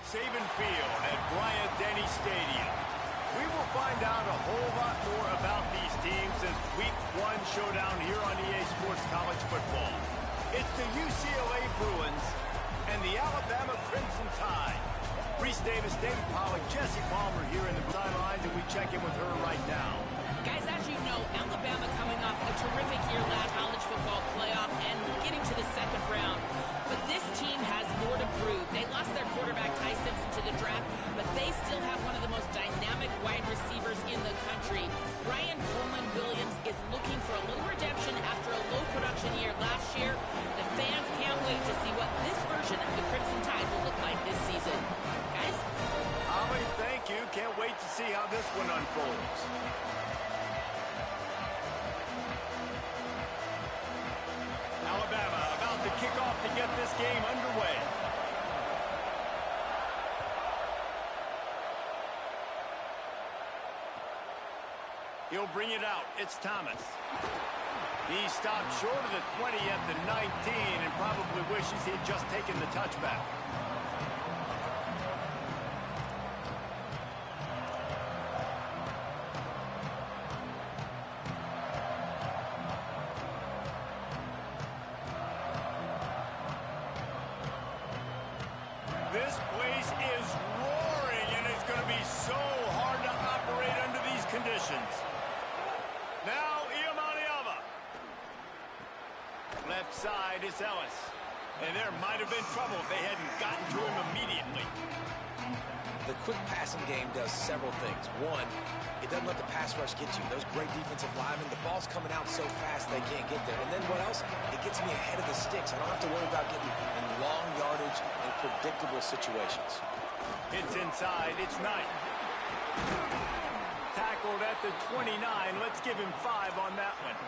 Saban Field at Bryant-Denny Stadium. We will find out a whole lot more about these teams as Week 1 showdown here on EA Sports College Football. It's the UCLA Bruins and the Alabama Crimson Tide. Reese Davis, David Pollack, Jesse Palmer here in the sideline, and we check in with her right now. Guys, as you know, Alabama coming off a terrific year last college football playoff and getting to the second round. But this team has more to prove. They lost their quarterback, Ty Simpson, to the draft, but they still have one of the most dynamic wide receivers in the country. Brian Coleman-Williams is looking for a little redemption after a low production year last year. The fans can't wait to see what this version of the Crimson Tide will look like this season. Guys? Holly, thank you. Can't wait to see how this one unfolds. Alabama about to kick off to get this game underway. He'll bring it out. It's Thomas. He stopped short of the 20 at the 19 and probably wishes he'd just taken the touchback. This place is roaring, and it's going to be so hard to operate under these conditions. Now, Iamaleava. Left side is Ellis. And there might have been trouble if they hadn't gotten to him immediately. The quick passing game does several things. One, it doesn't let the pass rush get you. Those great defensive linemen, the ball's coming out so fast they can't get there. And then what else? It gets me ahead of the sticks. I don't have to worry about getting in long yardage and predictable situations. It's inside. It's Knight. Tackled at the 29. Let's give him 5 on that one.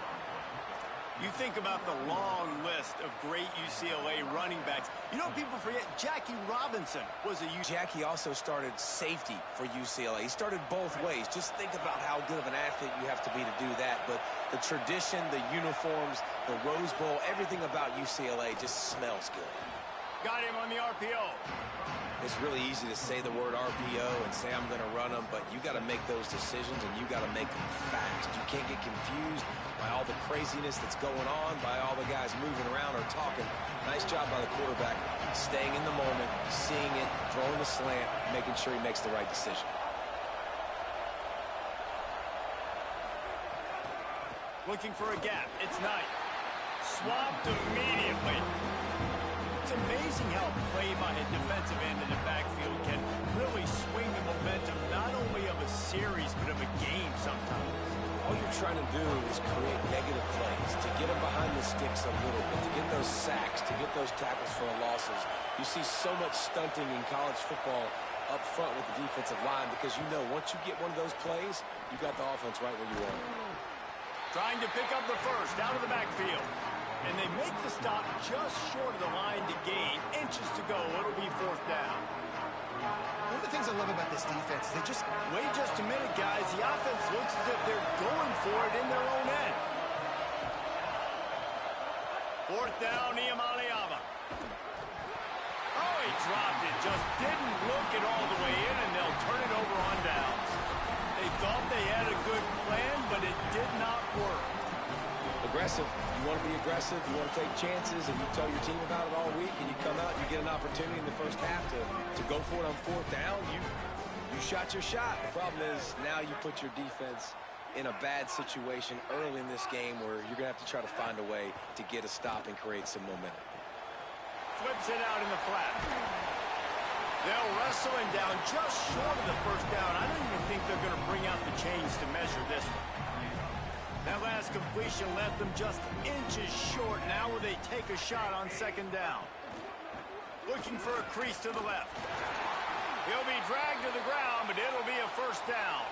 You think about the long list of great UCLA running backs. You know, people forget Jackie Robinson was a Jackie also started safety for UCLA. He started both ways. Just think about how good of an athlete you have to be to do that. But the tradition, the uniforms, the Rose Bowl, everything about UCLA just smells good. Got him on the RPO. It's really easy to say the word RPO and say I'm going to run them, but you got to make those decisions and you got to make them fast. You can't get confused by all the craziness that's going on, by all the guys moving around or talking. Nice job by the quarterback, staying in the moment, seeing it, throwing the slant, making sure he makes the right decision. Looking for a gap. It's Knight. Swapped immediately. It's amazing how play by a defensive end in the backfield can really swing the momentum not only of a series but of a game sometimes. All you're trying to do is create negative plays, to get them behind the sticks a little bit, to get those sacks, to get those tackles for losses. You see so much stunting in college football up front with the defensive line because you know once you get one of those plays, you got the offense right where you want. Trying to pick up the first out of the backfield. And they make the stop just short of the line to gain. Inches to go. It'll be 4th down. One of the things I love about this defense is they just... Wait just a minute, guys. The offense looks as if they're going for it in their own end. 4th down, Iamaleava. Oh, he dropped it. Just didn't look it all the way in, and they'll turn it over on downs. They thought they had a good plan, but it did not work. Aggressive. You want to be aggressive, you want to take chances, and you tell your team about it all week, and you come out and you get an opportunity in the first half to go for it on 4th down. You shot your shot. The problem is now you put your defense in a bad situation early in this game where you're going to have to try to find a way to get a stop and create some momentum. Flips it out in the flat. They'll wrestle him down just short of the 1st down. I don't even think they're going to bring out the chains to measure this one. That last completion left them just inches short. Now will they take a shot on 2nd down? Looking for a crease to the left. He'll be dragged to the ground, but it'll be a 1st down.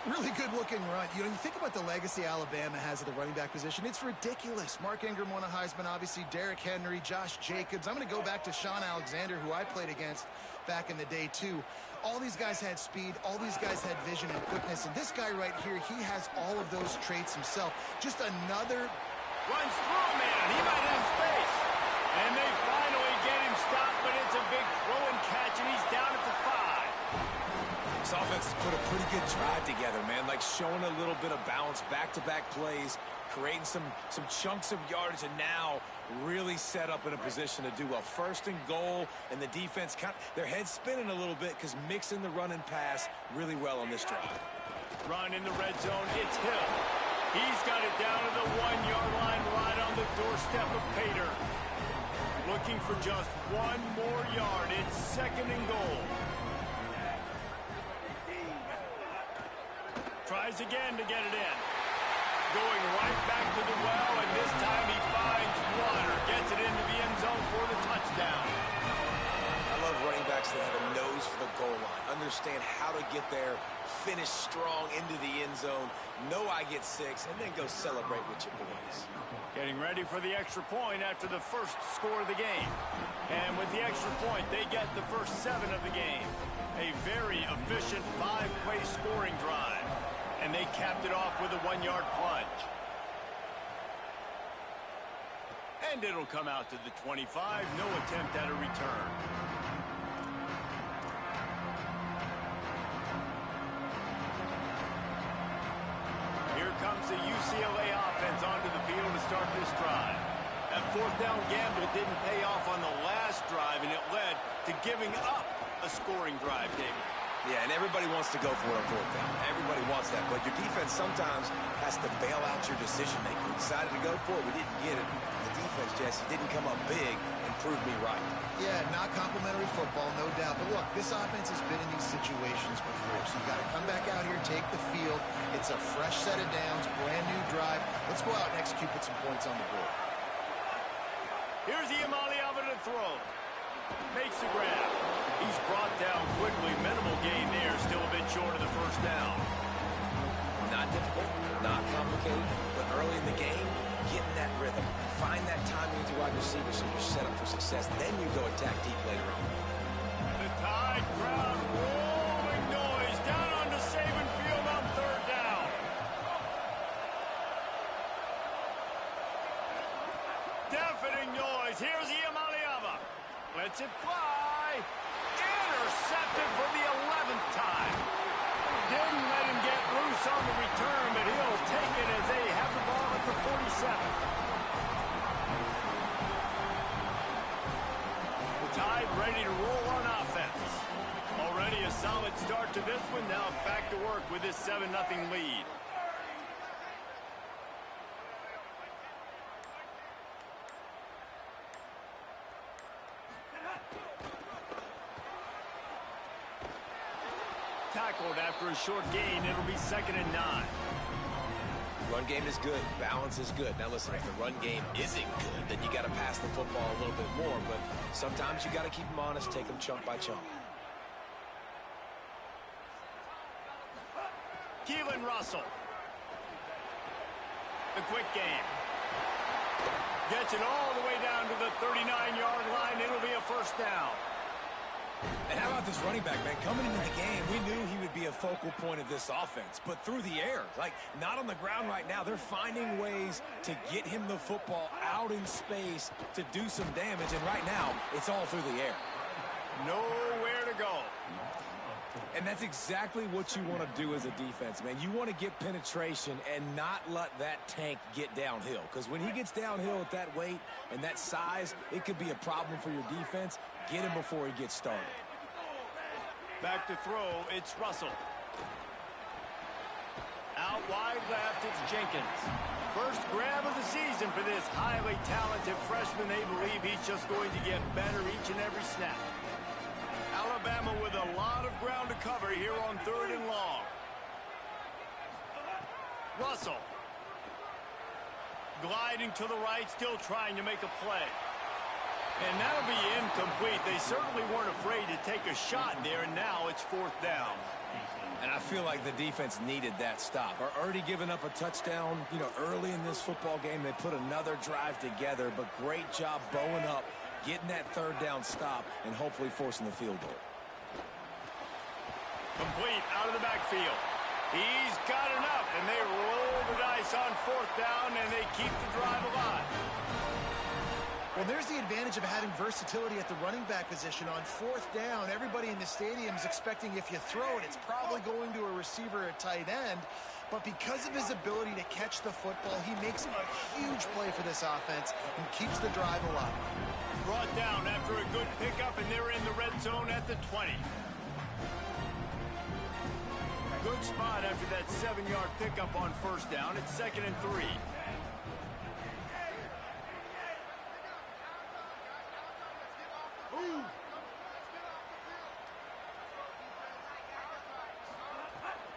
Really good-looking run. You know, you think about the legacy Alabama has at the running back position. It's ridiculous. Mark Ingram won a Heisman, obviously. Derrick Henry, Josh Jacobs. I'm going to go back to Sean Alexander, who I played against back in the day, too. All these guys had speed. All these guys had vision and quickness. And this guy right here, he has all of those traits himself. Just another... Runs through a man. He might have space. And they finally get him stopped, but it's a big throw and catch, and he's down at the 5. This offense has put a pretty good drive together, man. Like showing a little bit of balance, back-to-back plays, creating some chunks of yardage, and now really set up in a position to do well. First and goal, and the defense, their head's spinning a little bit because mixing the run and pass really well on this drive. Run in the red zone, it's Hill. He's got it down to the 1-yard line, right on the doorstep of Pater. Looking for just one more yard. It's second and goal. Tries again to get it in. Going right back to the well, and this time he finds water. Gets it into the end zone for the touchdown. I love running backs that have a nose for the goal line. Understand how to get there, finish strong into the end zone, know I get 6, and then go celebrate with your boys. Getting ready for the extra point after the first score of the game. And with the extra point, they get the first 7 of the game. A very efficient 5-play scoring drive. And they capped it off with a 1-yard plunge. And it'll come out to the 25. No attempt at a return. Here comes the UCLA offense onto the field to start this drive. That fourth down gamble didn't pay off on the last drive, and it led to giving up a scoring drive, David. Yeah, and everybody wants to go for it on fourth down. Everybody wants that, but your defense sometimes has to bail out your decision-making. We decided to go for it. We didn't get it. The defense, Jesse, didn't come up big and prove me right. Yeah, not complimentary football, no doubt. But look, this offense has been in these situations before, so you got to come back out here, take the field. It's a fresh set of downs, brand new drive. Let's go out and execute, put some points on the board. Here's Iamaleava to throw. Makes the grab. He's brought down quickly. Minimal gain there. Still a bit short of the first down. Not difficult, not complicated, but early in the game, getting that rhythm. Find that timing with your wide receiver so you're set up for success. Then you go attack deep later on. The Tide crowd rolling noise down onto Saban Field on third down. Deafening noise. Here's Iamaleava. Lets it fly. Intercepted for the 11th time. Didn't let him get loose on the return, but he'll take it as they have the ball at the 47. The Tide ready to roll on offense. Already a solid start to this one. Now back to work with this 7-0 lead. Tackled after a short gain. It'll be 2nd and 9. Run game is good. Balance is good. Now listen, if the run game isn't good, then you got to pass the football a little bit more. But sometimes you got to keep them honest, take them chunk by chunk. Keelan Russell. The quick game. Gets it all the way down to the 39-yard line. It'll be a first down. And how about this running back, man? Coming into the game, we knew he would be a focal point of this offense. But through the air, like not on the ground right now, they're finding ways to get him the football out in space to do some damage. And right now, it's all through the air. Nowhere to go. And that's exactly what you want to do as a defense, man. You want to get penetration and not let that tank get downhill. Because when he gets downhill at that weight and that size, it could be a problem for your defense. Get him before he gets started. Back to throw, it's Russell. Out wide left, it's Jenkins. First grab of the season for this highly talented freshman. They believe he's just going to get better each and every snap. Alabama with a lot of ground to cover here on 3rd and long. Russell. Gliding to the right, still trying to make a play. And that'll be incomplete. They certainly weren't afraid to take a shot there, and now it's 4th down. And I feel like the defense needed that stop. Are already giving up a touchdown, early in this football game. They put another drive together, but great job bowing up, getting that 3rd down stop, and hopefully forcing the field goal. Complete out of the backfield. He's got enough, and they roll the dice on 4th down, and they keep the drive alive. Well, there's the advantage of having versatility at the running back position. On fourth down, everybody in the stadium is expecting if you throw it, it's probably going to a receiver or tight end. But because of his ability to catch the football, he makes a huge play for this offense and keeps the drive alive. Brought down after a good pickup, and they're in the red zone at the 20. Good spot after that 7-yard pickup on first down. It's 2nd and 3.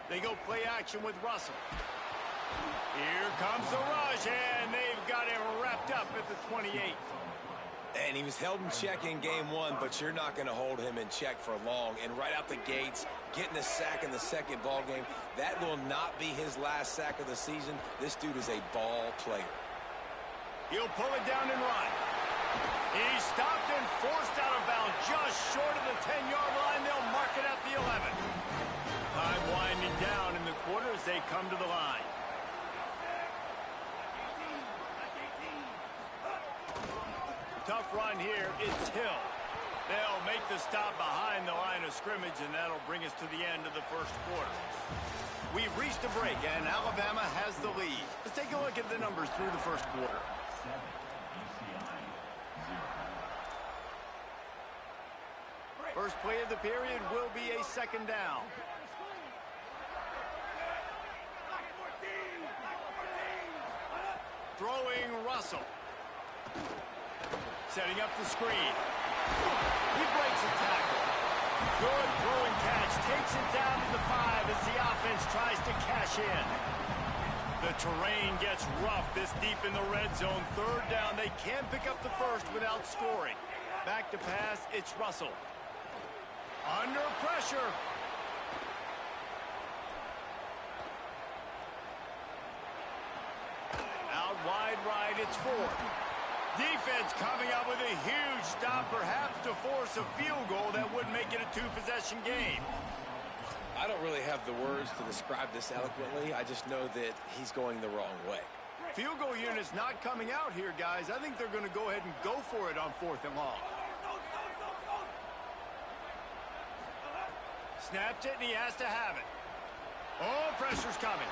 They go play action with Russell. Here comes the rush, and they've got him wrapped up at the 28. And he was held in check in game 1, but you're not going to hold him in check for long. And right out the gates, getting a sack in the second ball game, that will not be his last sack of the season. This dude is a ball player. He'll pull it down and run. He's stopped and forced out of bounds just short of the 10-yard line. They'll mark it at the 11. Time winding down in the quarter as they come to the line. Tough run here. It's Hill. They'll make the stop behind the line of scrimmage, and that'll bring us to the end of the first quarter. We've reached a break, and Alabama has the lead. Let's take a look at the numbers through the first quarter. First play of the period will be a 2nd down. Throwing Russell. Setting up the screen. He breaks a tackle. Good throw and catch. Takes it down to the 5 as the offense tries to cash in. The terrain gets rough this deep in the red zone. 3rd down. They can't pick up the first without scoring. Back to pass. It's Russell. Under pressure. Out wide right. It's 4th. Defense coming up with a huge stop, perhaps to force a field goal that would make it a 2-possession game. I don't really have the words to describe this eloquently. I just know that he's going the wrong way. Field goal unit's not coming out here, guys. I think they're going to go ahead and go for it on 4th and long. Snapped it, and he has to have it. Oh, pressure's coming.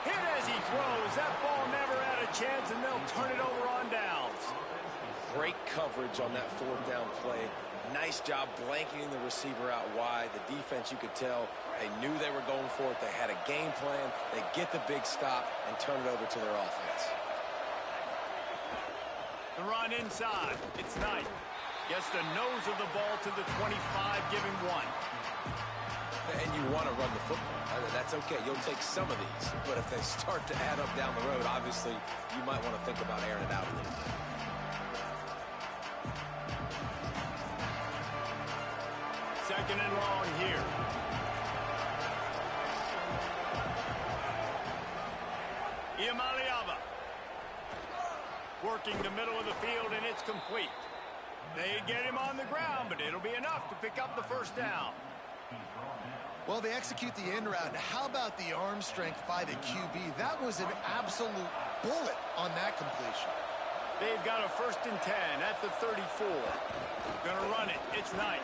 Hit as he throws. That ball never had a chance, and they'll turn it over on downs. Great coverage on that 4th down play. Nice job blanketing the receiver out wide. The defense, you could tell, they knew they were going for it. They had a game plan. They get the big stop and turn it over to their offense. The run inside. It's Knight. Gets the nose of the ball to the 25, giving 1. And you want to run the football. That's okay. You'll take some of these. But if they start to add up down the road, obviously, you might want to think about airing it out a little bit. Second and long here. Iamaleava. Working the middle of the field, and it's complete. They get him on the ground, but it'll be enough to pick up the first down. Well, they execute the end route. How about the arm strength by the QB? That was an absolute bullet on that completion. They've got a 1st and 10 at the 34. Gonna run it. It's Knight.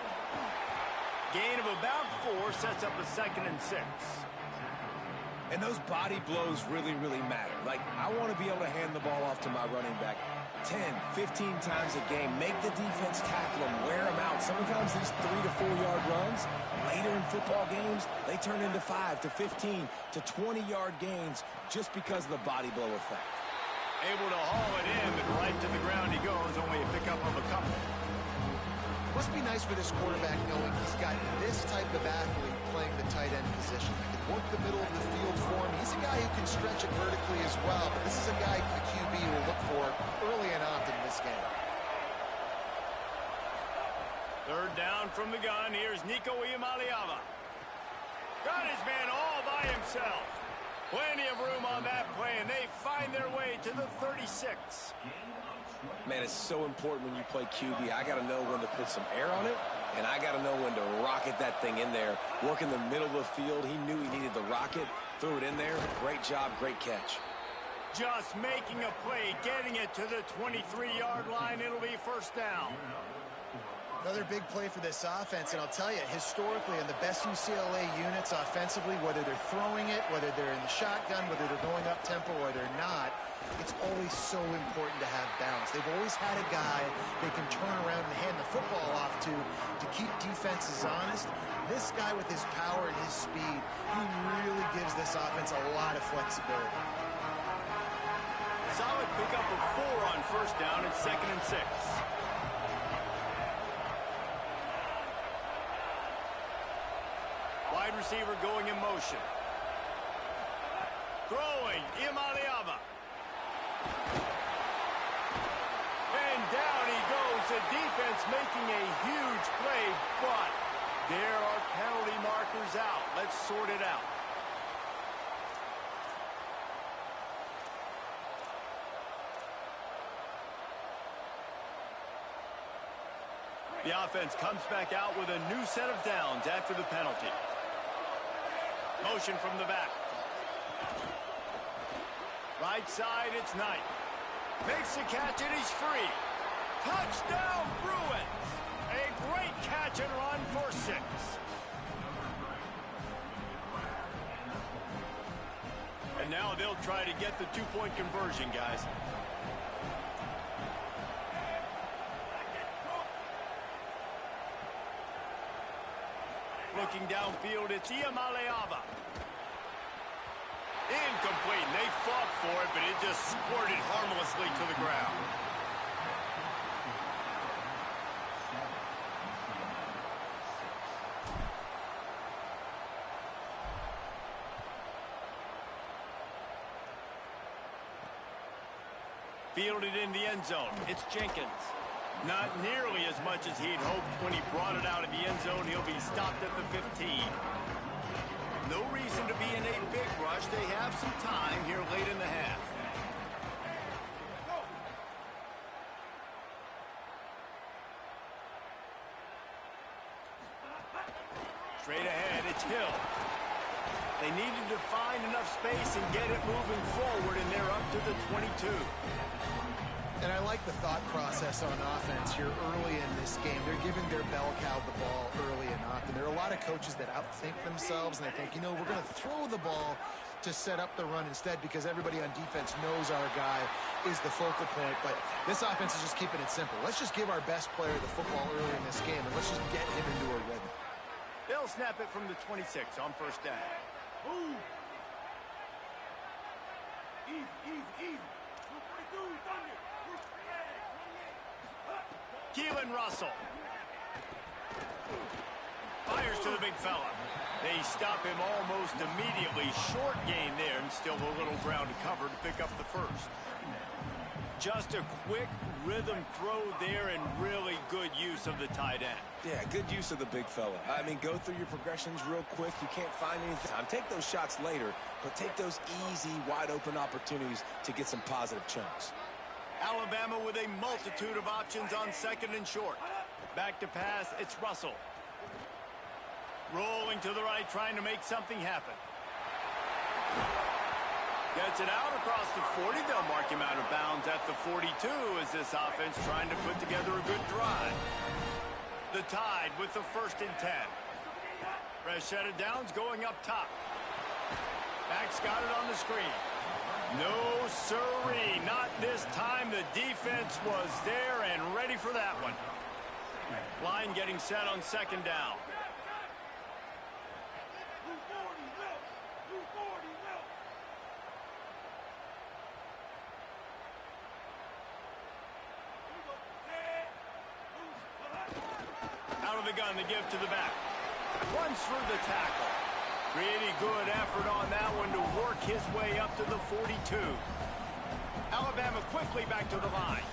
Gain of about 4 sets up a 2nd and 6. And those body blows really, really matter. Like, I want to be able to hand the ball off to my running back 10, 15 times a game. Make the defense tackle them, wear them out. Sometimes these 3 to 4 yard runs, later in football games, they turn into 5 to 15 to 20 yard gains just because of the body blow effect. Able to haul it in, but right to the ground he goes. Only a pickup of a couple. Must be nice for this quarterback knowing he's got this type of athlete playing the tight end position. He can work the middle of the field for him. He's a guy who can stretch it vertically as well, but this is a guy the QB will look for early and often in this game. 3rd down from the gun. Here's Nico Iamaleava. Got his man all by himself. Plenty of room on that play, and they find their way to the 36. Man, it's so important when you play QB. I got to know when to put some air on it, and I got to know when to rocket that thing in there. Work in the middle of the field. He knew he needed the rocket, threw it in there. Great job, great catch. Just making a play, getting it to the 23-yard line. It'll be first down. Another big play for this offense, and I'll tell you, historically, in the best UCLA units offensively, whether they're throwing it, whether they're in the shotgun, whether they're going up-tempo or they're not, it's always so important to have balance. They've always had a guy they can turn around and hand the football off to keep defenses honest. This guy with his power and his speed, he really gives this offense a lot of flexibility. Solid pickup of 4 on first down and 2nd and 6. Wide receiver going in motion. Throwing, Imaliava. And down he goes. The defense making a huge play, but there are penalty markers out. Let's sort it out. The offense comes back out with a new set of downs after the penalty. Motion from the back. Right side, it's Knight. Makes the catch and he's free. Touchdown, Bruins! A great catch and run for 6. And now they'll try to get the 2-point conversion, guys. Looking downfield, it's Iamaleava. Incomplete. They fought for it, but it just squirted harmlessly to the ground. Fielded in the end zone. It's Jenkins. Not nearly as much as he'd hoped when he brought it out of the end zone. He'll be stopped at the 15. No reason to be in a big rush. They have some time here late in the half. Straight ahead, it's Hill. They needed to find enough space and get it moving forward, and they're up to the 22. And I like the thought process on offense here early in this game. They're giving their bell cow the ball early and often. There are a lot of coaches that outthink themselves, and they think, you know, we're going to throw the ball to set up the run instead because everybody on defense knows our guy is the focal point. But this offense is just keeping it simple. Let's just give our best player the football early in this game, and let's just get him into a rhythm. They'll snap it from the 26 on first down. Ooh. Easy. 242, Thunder. Keelan Russell. Fires to the big fella. They stop him almost immediately. Short gain there, and still a little ground to cover to pick up the first. Just a quick rhythm throw there and really good use of the tight end. Yeah, good use of the big fella. I mean, go through your progressions real quick. You can't find anything. Take those shots later, but take those easy, wide-open opportunities to get some positive chunks. Alabama with a multitude of options on 2nd and short. Back to pass, it's Russell. Rolling to the right, trying to make something happen. Gets it out across the 40. They'll mark him out of bounds at the 42 as this offense trying to put together a good drive. The Tide with the 1st and 10. Fresh set of downs going up top. Max got it on the screen. No siree, not this time. The defense was there and ready for that one. Line getting set on 2nd down. Out of the gun, the give to the back. Runs through the tackle. Pretty good effort on that one to work his way up to the 42. Alabama quickly back to the line.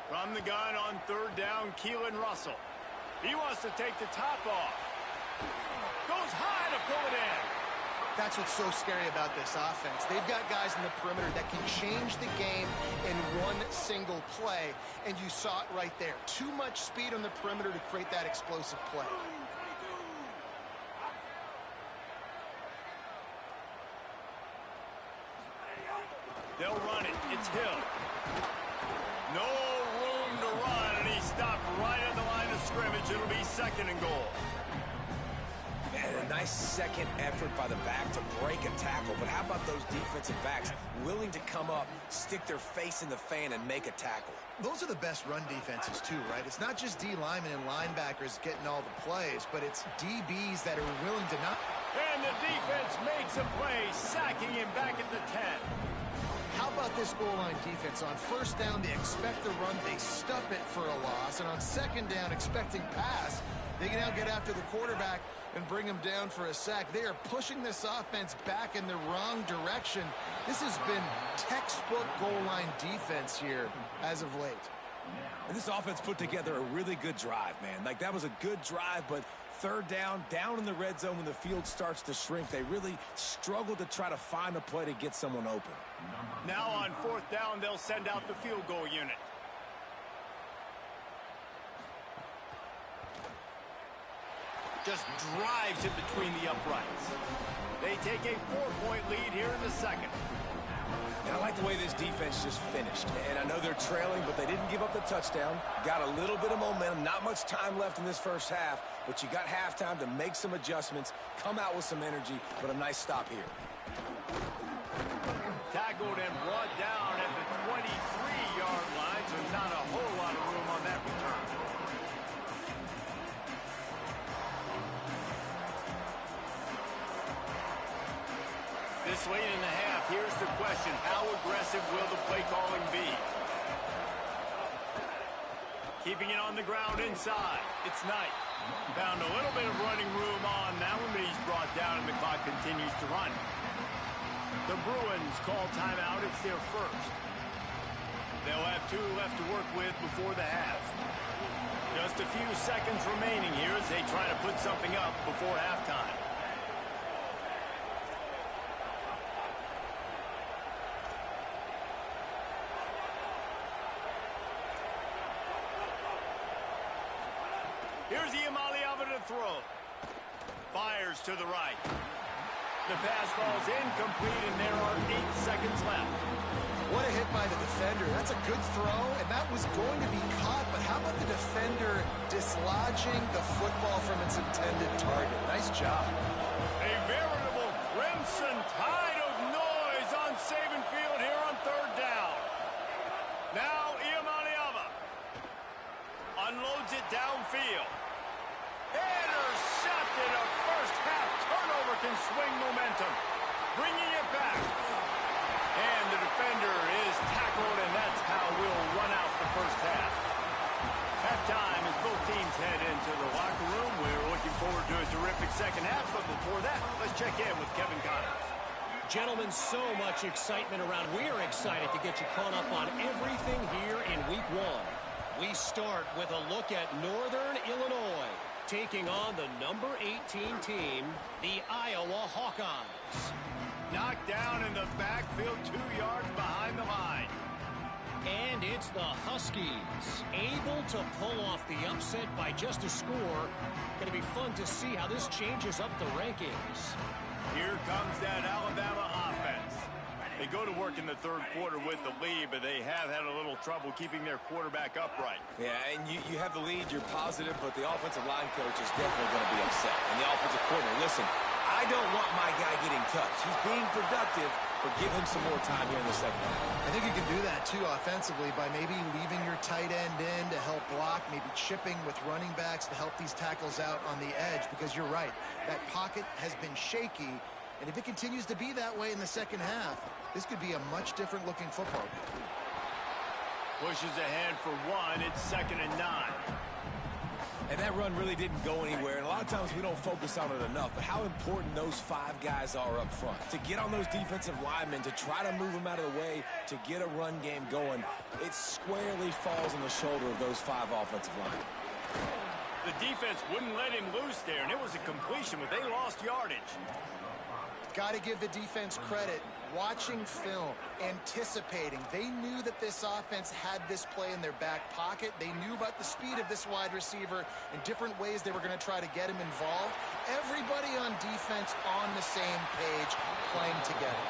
From the gun on 3rd down, Keelan Russell. He wants to take the top off. Goes high to pull it in. That's what's so scary about this offense. They've got guys in the perimeter that can change the game in one single play, and you saw it right there. Too much speed on the perimeter to create that explosive play. They'll run it. It's Hill. No room to run, and he stopped right at the line of scrimmage. It'll be 2nd and goal. Man, a nice second effort by the back to break a tackle. But how about those defensive backs willing to come up, stick their face in the fan, and make a tackle? Those are the best run defenses, too, right? It's not just D linemen and linebackers getting all the plays, but it's DBs that are willing to not. And the defense makes a play, sacking him back at the 10. How about this goal line defense? On 1st down, they expect the run, they stuff it for a loss. And on 2nd down, expecting pass, they can now get after the quarterback and bring him down for a sack. They are pushing this offense back in the wrong direction. This has been textbook goal line defense here as of late. And this offense put together a really good drive, man. Like, that was a good drive, but 3rd down in the red zone when the field starts to shrink, they really struggle to try to find a play to get someone open. Now on 4th down, they'll send out the field goal unit. Just drives it between the uprights. They take a 4-point lead here in the 2nd. And I like the way this defense just finished. And I know they're trailing, but they didn't give up the touchdown. Got a little bit of momentum. Not much time left in this first half, but you got halftime to make some adjustments, come out with some energy, but a nice stop here. Tackled and brought down at the 23-yard line, so not a whole lot of room on that return. This late in the half, here's the question. How aggressive will the play calling be? Keeping it on the ground inside. It's Knight. Found a little bit of running room on that one, but he's brought down and the clock continues to run. The Bruins call timeout. It's their 1st. They'll have 2 left to work with before the half. Just a few seconds remaining here as they try to put something up before halftime. Here's Iamaleava to throw. Fires to the right. The pass ball's incomplete, and there are 8 seconds left. What a hit by the defender. That's a good throw, and that was going to be caught. But how about the defender dislodging the football from its intended target? Nice job. A veritable crimson tide of noise on Saban Field here on 3rd down. Now Iamaleava unloads it downfield. Intercepted. A first-half turnover can swing momentum. Bringing it back. And the defender is tackled, and that's how we'll run out the first half. Halftime as both teams head into the locker room. We're looking forward to a terrific second half, but before that, let's check in with Kevin Connors. Gentlemen, so much excitement around. We're excited to get you caught up on everything here in Week 1. We start with a look at Northern Illinois, taking on the number 18 team, the Iowa Hawkeyes. Knocked down in the backfield, 2 yards behind the line. And it's the Huskies, able to pull off the upset by just a score. Going to be fun to see how this changes up the rankings. Here comes that Alabama offense. They go to work in the 3rd quarter with the lead, but they have had a little trouble keeping their quarterback upright. Yeah, and you have the lead, you're positive, but the offensive line coach is definitely going to be upset. And the offensive coordinator, listen, I don't want my guy getting touched. He's being productive, but give him some more time here in the second half. I think you can do that, too, offensively, by maybe leaving your tight end in to help block, maybe chipping with running backs to help these tackles out on the edge, because you're right, that pocket has been shaky, and if it continues to be that way in the second half, this could be a much different looking football game. Pushes ahead for 1. It's 2nd and 9. And that run really didn't go anywhere, and a lot of times we don't focus on it enough, but how important those 5 guys are up front. To get on those defensive linemen, to try to move them out of the way, to get a run game going, it squarely falls on the shoulder of those 5 offensive linemen. The defense wouldn't let him loose there, and it was a completion, but they lost yardage. Got to give the defense credit. Watching film, anticipating. They knew that this offense had this play in their back pocket. They knew about the speed of this wide receiver and different ways they were going to try to get him involved. Everybody on defense on the same page, playing together.